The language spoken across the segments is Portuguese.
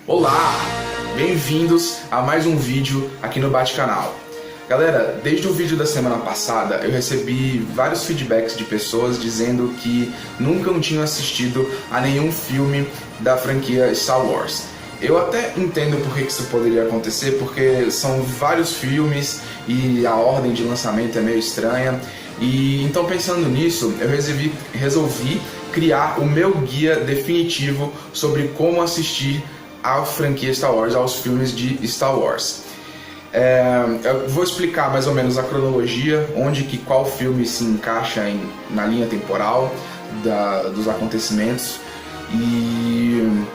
Olá, bem-vindos a mais um vídeo aqui no Bate-Canal. Galera, desde o vídeo da semana passada eu recebi vários feedbacks de pessoas dizendo que nunca tinham assistido a nenhum filme da franquia Star Wars. Eu até entendo por que isso poderia acontecer, porque são vários filmes e a ordem de lançamento é meio estranha. E então, pensando nisso, eu resolvi criar o meu guia definitivo sobre como assistir a franquia Star Wars, aos filmes de Star Wars. Eu vou explicar mais ou menos a cronologia, onde que qual filme se encaixa na linha temporal dos acontecimentos e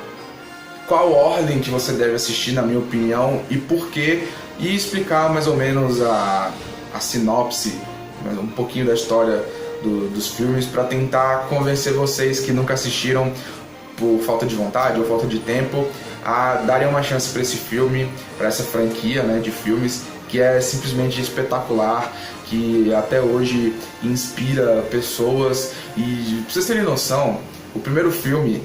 qual ordem que você deve assistir, na minha opinião, e por quê, e explicar mais ou menos a sinopse, um pouquinho da história dos filmes, para tentar convencer vocês que nunca assistiram por falta de vontade ou falta de tempo a darem uma chance para esse filme, para essa franquia, né, de filmes que é simplesmente espetacular, que até hoje inspira pessoas. E pra vocês terem noção, o primeiro filme,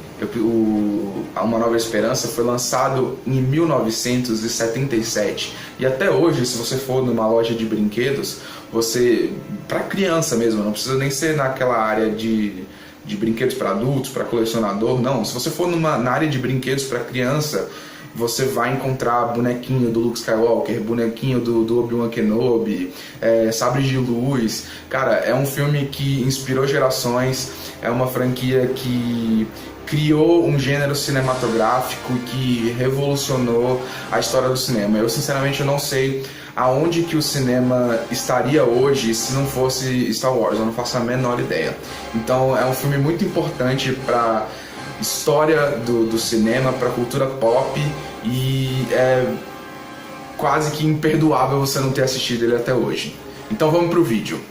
Uma Nova Esperança, foi lançado em 1977 e até hoje, se você for numa loja de brinquedos, para criança mesmo, não precisa nem ser naquela área de brinquedos para adultos, para colecionador, não. Se você for na área de brinquedos para criança, você vai encontrar bonequinho do Luke Skywalker, bonequinho do Obi-Wan Kenobi, sabres de luz. Cara, é um filme que inspirou gerações, é uma franquia que criou um gênero cinematográfico que revolucionou a história do cinema. Eu sinceramente não sei aonde que o cinema estaria hoje se não fosse Star Wars, eu não faço a menor ideia. Então é um filme muito importante para história do cinema, para a cultura pop, e é quase que imperdoável você não ter assistido ele até hoje. Então vamos pro vídeo.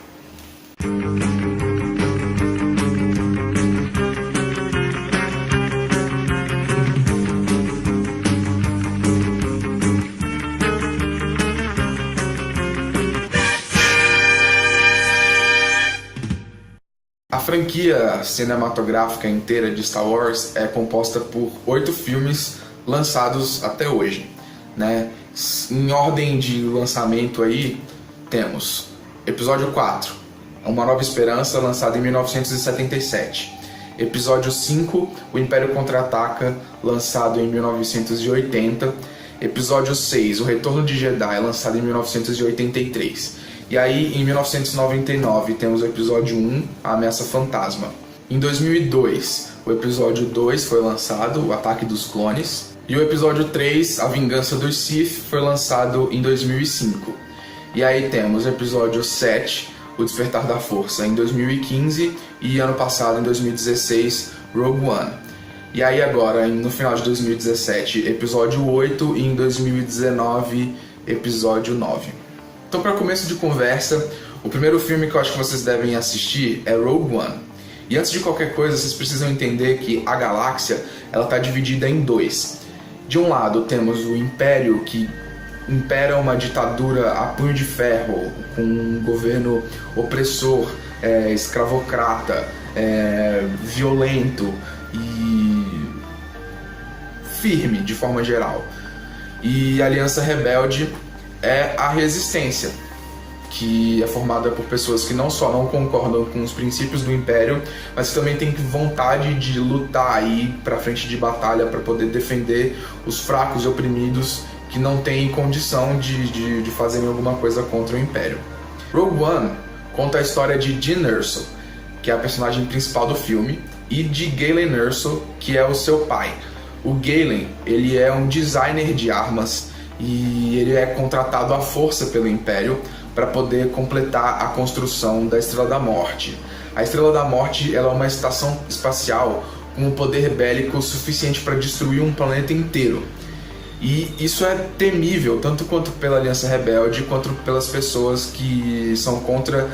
A franquia cinematográfica inteira de Star Wars é composta por 8 filmes lançados até hoje, né? Em ordem de lançamento aí, temos Episódio 4, Uma Nova Esperança, lançado em 1977. Episódio 5, O Império Contra-Ataca, lançado em 1980. Episódio 6, O Retorno de Jedi, lançado em 1983. E aí, em 1999, temos o episódio 1, A Ameaça Fantasma. Em 2002, o episódio 2 foi lançado, O Ataque dos Clones. E o episódio 3, A Vingança dos Sith, foi lançado em 2005. E aí temos o episódio 7, O Despertar da Força, em 2015. E ano passado, em 2016, Rogue One. E aí agora, no final de 2017, episódio 8. E em 2019, episódio 9. Então, para começo de conversa, o primeiro filme que eu acho que vocês devem assistir é Rogue One. E antes de qualquer coisa, vocês precisam entender que a galáxia está dividida em dois. De um lado, temos o Império, que impera uma ditadura a punho de ferro, com um governo opressor, escravocrata, violento e firme, de forma geral. E a Aliança Rebelde é a Resistência, que é formada por pessoas que não só não concordam com os princípios do Império, mas também têm vontade de lutar e ir para frente de batalha para poder defender os fracos e oprimidos que não têm condição de fazerem alguma coisa contra o Império. Rogue One conta a história de Jyn Erso, que é a personagem principal do filme, e de Galen Erso, que é o seu pai. O Galen, ele é um designer de armas e ele é contratado à força pelo Império para poder completar a construção da Estrela da Morte. A Estrela da Morte ela é uma estação espacial com um poder bélico suficiente para destruir um planeta inteiro. E isso é temível, tanto quanto pela Aliança Rebelde, quanto pelas pessoas que são contra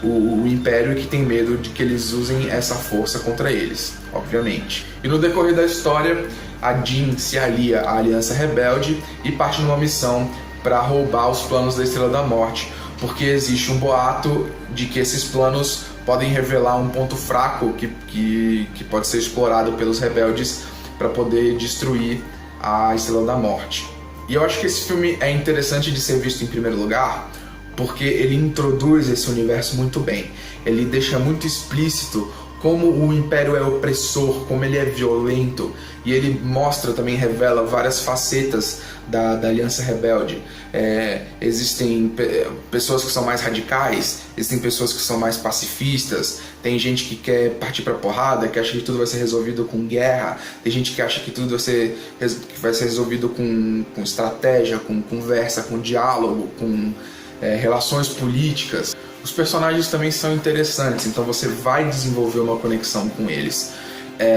o Império e que tem medo de que eles usem essa força contra eles, obviamente. E no decorrer da história, a Jyn se alia à Aliança Rebelde e parte numa missão para roubar os planos da Estrela da Morte, porque existe um boato de que esses planos podem revelar um ponto fraco que pode ser explorado pelos rebeldes para poder destruir a Estrela da Morte. E eu acho que esse filme é interessante de ser visto em primeiro lugar porque ele introduz esse universo muito bem. Ele deixa muito explícito como o Império é opressor, como ele é violento, e ele mostra também, revela várias facetas da Aliança Rebelde. Existem pessoas que são mais radicais, existem pessoas que são mais pacifistas, tem gente que quer partir pra porrada, que acha que tudo vai ser resolvido com guerra, tem gente que acha que tudo vai ser resolvido com estratégia, com conversa, com diálogo, com relações políticas. Os personagens também são interessantes, então você vai desenvolver uma conexão com eles.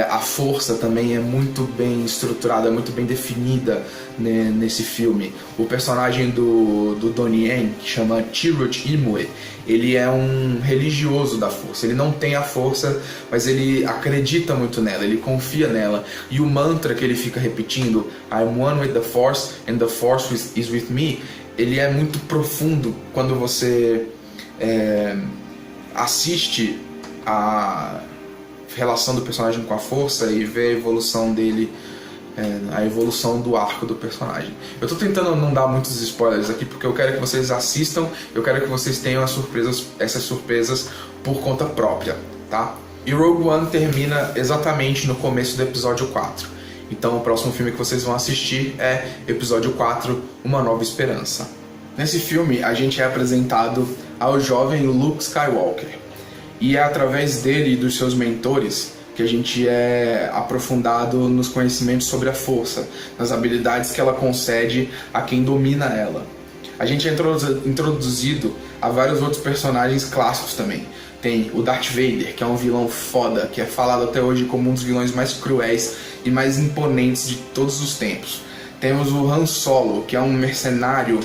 A força também é muito bem estruturada, muito bem definida, né, nesse filme. O personagem do Donnie Yen, que chama Chirrut Imwe, ele é um religioso da força. Ele não tem a força, mas ele acredita muito nela, ele confia nela. E o mantra que ele fica repetindo, I'm one with the force and the force is with me, ele é muito profundo quando você assiste a relação do personagem com a força e vê a evolução dele, a evolução do arco do personagem. Eu tô tentando não dar muitos spoilers aqui porque eu quero que vocês assistam, eu quero que vocês tenham essas surpresas por conta própria, tá? E Rogue One termina exatamente no começo do episódio 4. Então o próximo filme que vocês vão assistir é episódio 4, Uma Nova Esperança. Nesse filme a gente é apresentado ao jovem Luke Skywalker, e é através dele e dos seus mentores que a gente é aprofundado nos conhecimentos sobre a força, nas habilidades que ela concede a quem domina ela. A gente é introduzido a vários outros personagens clássicos também. Tem o Darth Vader, que é um vilão foda, que é falado até hoje como um dos vilões mais cruéis e mais imponentes de todos os tempos. Temos o Han Solo, que é um mercenário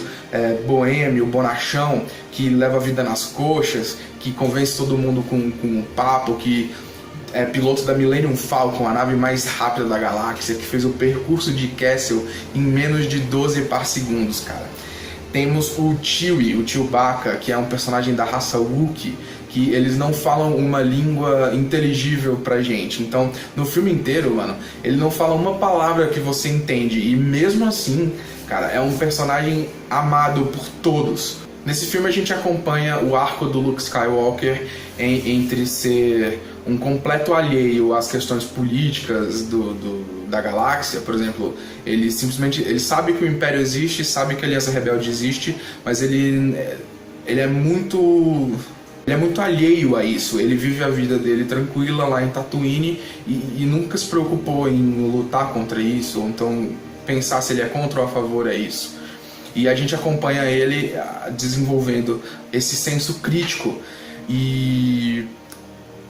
boêmio, bonachão, que leva a vida nas coxas, que convence todo mundo com um papo, que é piloto da Millennium Falcon, a nave mais rápida da galáxia, que fez o percurso de Kessel em menos de 12 par segundos, cara. Temos o Chewie, o Chewbacca, que é um personagem da raça Wookiee, que eles não falam uma língua inteligível pra gente. Então, no filme inteiro, mano, ele não fala uma palavra que você entende. E mesmo assim, cara, é um personagem amado por todos. Nesse filme a gente acompanha o arco do Luke Skywalker entre ser um completo alheio às questões políticas da galáxia. Por exemplo, ele sabe que o Império existe, sabe que a Aliança Rebelde existe, mas ele é muito alheio a isso. Ele vive a vida dele tranquila lá em Tatooine e nunca se preocupou em lutar contra isso, ou então pensar se ele é contra ou a favor a isso. E a gente acompanha ele desenvolvendo esse senso crítico, e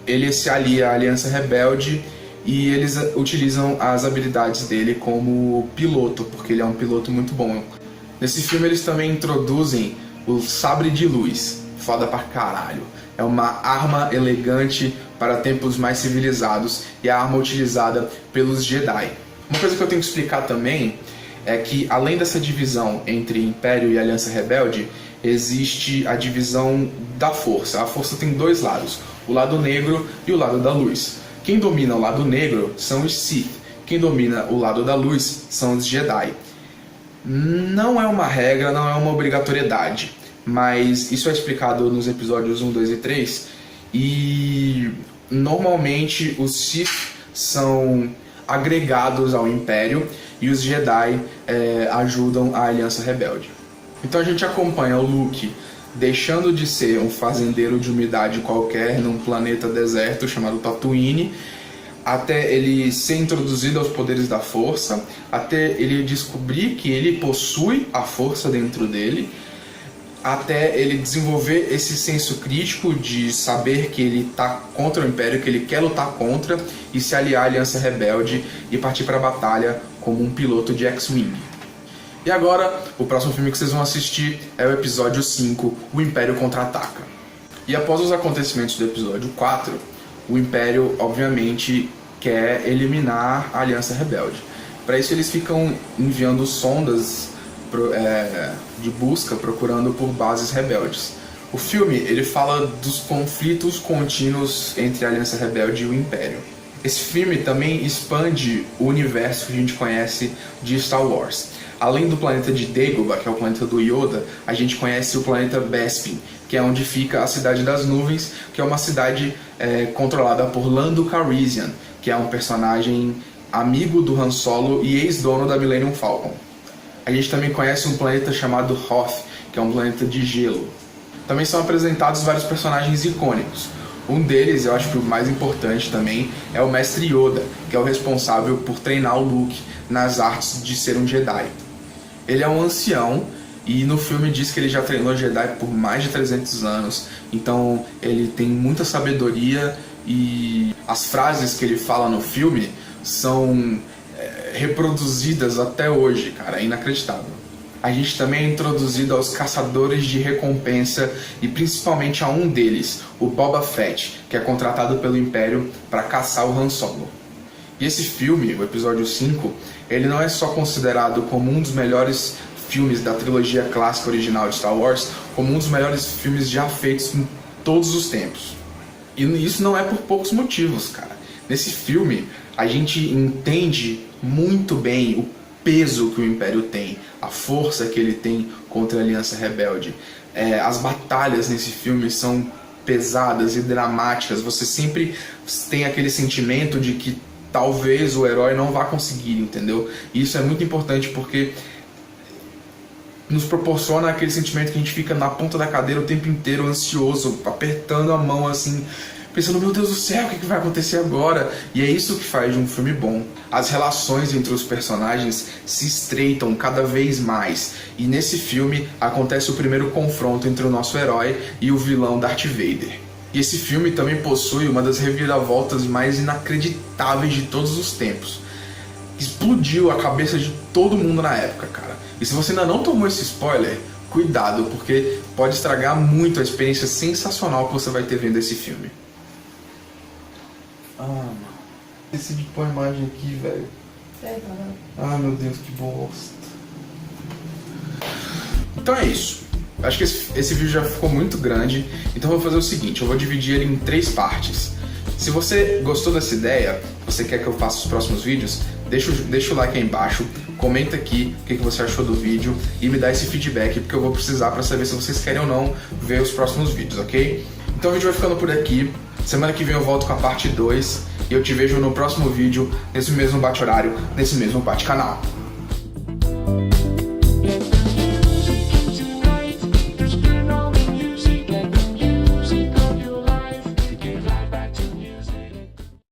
ele se alia à Aliança Rebelde e eles utilizam as habilidades dele como piloto, porque ele é um piloto muito bom. Nesse filme eles também introduzem o sabre de luz, foda pra caralho. É uma arma elegante para tempos mais civilizados e a arma utilizada pelos Jedi. Uma coisa que eu tenho que explicar também é que, além dessa divisão entre Império e Aliança Rebelde, existe a divisão da Força. A Força tem dois lados, o lado negro e o lado da luz. Quem domina o lado negro são os Sith, quem domina o lado da luz são os Jedi. Não é uma regra, não é uma obrigatoriedade, mas isso é explicado nos episódios 1, 2 e 3, e normalmente os Sith são agregados ao Império e os Jedi ajudam a Aliança Rebelde. Então a gente acompanha o Luke deixando de ser um fazendeiro de umidade qualquer num planeta deserto chamado Tatooine, até ele ser introduzido aos poderes da força, até ele descobrir que ele possui a força dentro dele, até ele desenvolver esse senso crítico de saber que ele está contra o Império, que ele quer lutar contra, e se aliar à Aliança Rebelde e partir para a batalha como um piloto de X-Wing. E agora, o próximo filme que vocês vão assistir é o episódio 5, O Império Contra-Ataca. E após os acontecimentos do episódio 4, o Império, obviamente, quer eliminar a Aliança Rebelde. Para isso eles ficam enviando sondas de busca, procurando por bases rebeldes. O filme ele fala dos conflitos contínuos entre a Aliança Rebelde e o Império. Esse filme também expande o universo que a gente conhece de Star Wars. Além do planeta de Dagobah, que é o planeta do Yoda, a gente conhece o planeta Bespin, que é onde fica a Cidade das Nuvens, que é uma cidade controlada por Lando Calrissian, que é um personagem amigo do Han Solo e ex-dono da Millennium Falcon. A gente também conhece um planeta chamado Hoth, que é um planeta de gelo. Também são apresentados vários personagens icônicos. Um deles, eu acho que o mais importante também, é o Mestre Yoda, que é o responsável por treinar o Luke nas artes de ser um Jedi. Ele é um ancião e no filme diz que ele já treinou Jedi por mais de 300 anos, então ele tem muita sabedoria e as frases que ele fala no filme são reproduzidas até hoje, cara, é inacreditável. A gente também é introduzido aos caçadores de recompensa e principalmente a um deles, o Boba Fett, que é contratado pelo Império para caçar o Han Solo. E esse filme, o episódio 5, ele não é só considerado como um dos melhores filmes da trilogia clássica original de Star Wars, como um dos melhores filmes já feitos em todos os tempos. E isso não é por poucos motivos, cara. Nesse filme, a gente entende muito bem o peso que o Império tem, a força que ele tem contra a Aliança Rebelde. As batalhas nesse filme são pesadas e dramáticas. Você sempre tem aquele sentimento de que talvez o herói não vá conseguir, entendeu? E isso é muito importante porque nos proporciona aquele sentimento que a gente fica na ponta da cadeira o tempo inteiro, ansioso, apertando a mão assim, pensando, meu Deus do céu, o que vai acontecer agora? E é isso que faz de um filme bom. As relações entre os personagens se estreitam cada vez mais. E nesse filme acontece o primeiro confronto entre o nosso herói e o vilão Darth Vader. E esse filme também possui uma das reviravoltas mais inacreditáveis de todos os tempos. Explodiu a cabeça de todo mundo na época, cara. E se você ainda não tomou esse spoiler, cuidado, porque pode estragar muito a experiência sensacional que você vai ter vendo esse filme. Mano. Esqueci de pôr a imagem aqui, velho. Ah, meu Deus, que bosta. Então é isso. Acho que esse vídeo já ficou muito grande, então eu vou fazer o seguinte, eu vou dividir ele em 3 partes. Se você gostou dessa ideia, você quer que eu faça os próximos vídeos, deixa o like aí embaixo, comenta aqui o que você achou do vídeo e me dá esse feedback, porque eu vou precisar para saber se vocês querem ou não ver os próximos vídeos, ok? Então o vídeo vai ficando por aqui. Semana que vem eu volto com a parte 2 e eu te vejo no próximo vídeo, nesse mesmo bate-horário, nesse mesmo bate-canal.